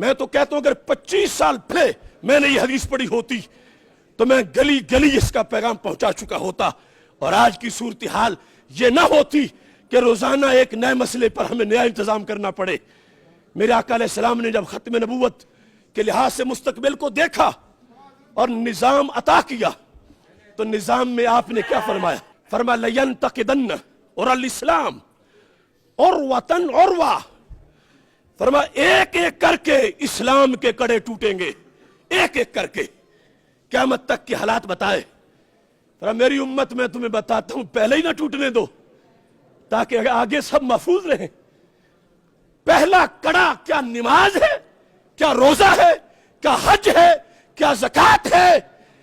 میں تو کہتا ہوں اگر 25 سال پہلے میں نے یہ حدیث پڑھی ہوتی تو میں گلی گلی اس کا پیغام پہنچا چکا ہوتا، اور آج کی صورتحال یہ نہ ہوتی کہ روزانہ ایک نئے مسئلے پر ہمیں نیا انتظام کرنا پڑے۔ میرے آقا علیہ السلام نے جب ختم نبوت کے لحاظ سے مستقبل کو دیکھا اور نظام عطا کیا تو نظام میں آپ نے کیا فرمایا؟ فرمایا لَيَنْتَقِدَنَّ اور الاسلام عُرْوَةً عُرْوَةً، فرمایا ایک ایک کر کے اسلام کے کڑے ٹوٹیں گے، ایک ایک کر کے، قیامت تک کے حالات بتائے۔ فرمایا میری امت میں تمہیں بتاتا ہوں پہلے ہی نہ ٹوٹنے دو تاکہ آگے سب محفوظ رہیں۔ پہلا کڑا کیا نماز ہے، کیا روزہ ہے، کیا حج ہے، کیا زکوٰۃ ہے؟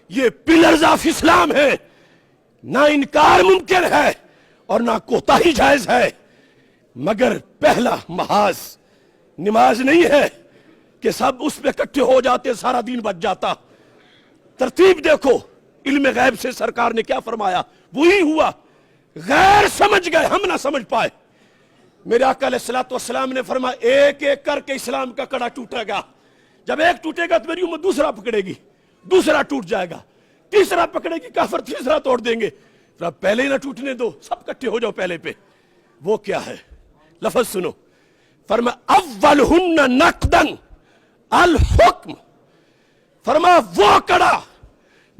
یہ پلرز آف اسلام ہے، نہ انکار ممکن ہے اور نہ کوتاہی جائز ہے، مگر پہلا محاذ نماز نہیں ہے کہ سب اس پہ اکٹھے ہو جاتے سارا دین بچ جاتا۔ ترتیب دیکھو، علم غیب سے سرکار نے کیا فرمایا وہی ہوا، غیر سمجھ گئے ہم نہ سمجھ پائے۔ میرے آقا علیہ السلام نے فرمایا ایک ایک کر کے اسلام کا کڑا ٹوٹے گا، جب ایک ٹوٹے گا تو میری امت دوسرا پکڑے گی، دوسرا ٹوٹ جائے گا، تیسرا پکڑے گی، کافر تیسرا توڑ دیں گے۔ پہلے ہی نہ ٹوٹنے دو، سب اکٹھے ہو جاؤ پہلے پہ۔ وہ کیا ہے؟ لفظ سنو، فرمایا اولہن نقدن الحکم، فرمایا وہ کڑا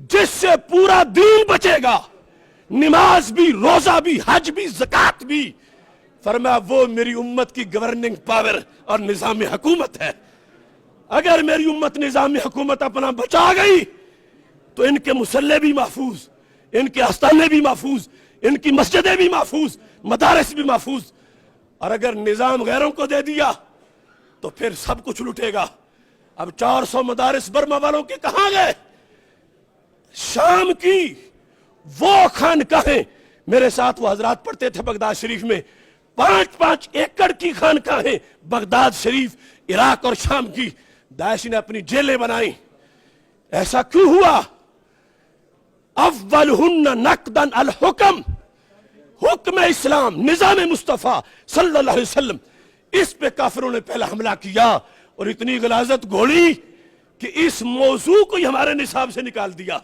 جس سے پورا دین بچے گا، نماز بھی، روزہ بھی، حج بھی، زکوٰۃ بھی، فرمایا وہ میری امت کی گورننگ پاور اور نظام حکومت ہے۔ اگر میری امت نظام حکومت اپنا بچا گئی تو ان کے مسلح بھی محفوظ، ان کے آستانے بھی محفوظ، ان کی مسجدیں بھی محفوظ، مدارس بھی محفوظ۔ اور اگر نظام غیروں کو دے دیا تو پھر سب کچھ لٹے گا۔ اب 400 مدارس برما والوں کے کہاں گئے؟ شام کی وہ خانقاہیں، میرے ساتھ وہ حضرات پڑھتے تھے بغداد شریف میں، 5-5 ایکڑ کی خانقاہیں بغداد شریف، عراق اور شام کی، داعش نے اپنی جیلیں بنائیں۔ ایسا کیوں ہوا؟ اولہن نقدن الحکم، حکم اسلام، نظام مصطفیٰ صلی اللہ علیہ وسلم، اس پہ کافروں نے پہلا حملہ کیا اور اتنی غلاظت گھوڑی کہ اس موضوع کو ہی ہمارے نصاب سے نکال دیا۔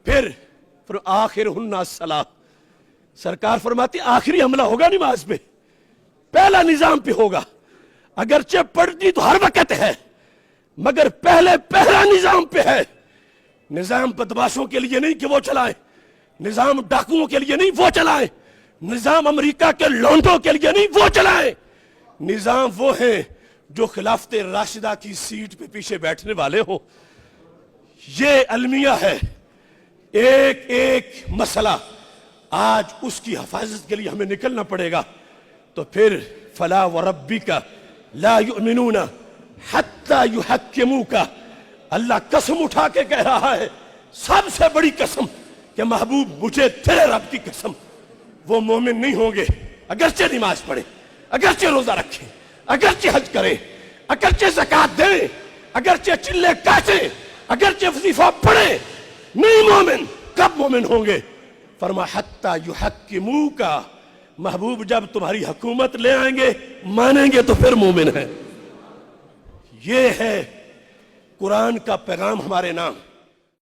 پھر آخرہن الصلاۃ، سرکار فرماتی آخری حملہ ہوگا نماز پہ، پہلا نظام پہ ہوگا۔ اگرچہ پڑھتی تو ہر وقت ہے مگر پہلا نظام پہ ہے۔ نظام بدماشوں کے لیے نہیں کہ وہ چلائیں، نظام ڈاکوؤں کے لیے نہیں وہ چلائیں، نظام امریکہ کے لونڈوں کے لیے نہیں وہ چلائیں، نظام وہ ہیں جو خلافت راشدہ کی سیٹ پہ پیچھے بیٹھنے والے ہو۔ یہ المیہ ہے، ایک ایک مسئلہ آج اس کی حفاظت کے لیے ہمیں نکلنا پڑے گا۔ تو پھر فلا وربک لا یؤمنون حتی یحکموک، اللہ قسم اٹھا کے کہہ رہا ہے، سب سے بڑی قسم کہ محبوب مجھے تیرے رب کی قسم، وہ مومن نہیں ہوں گے اگرچہ نماز پڑھیں، اگرچہ روزہ رکھیں، اگرچہ حج کریں، اگرچہ زکوٰۃ دیں، اگرچہ چلے کاٹیں، اگرچہ وظیفہ پڑھیں، نہیں مومن۔ کب مومن ہوں گے؟ فرمایا حتی یحکموک، محبوب جب تمہاری حکومت لے آئیں گے، مانیں گے تو پھر مومن ہیں۔ یہ ہے قرآن کا پیغام ہمارے نام۔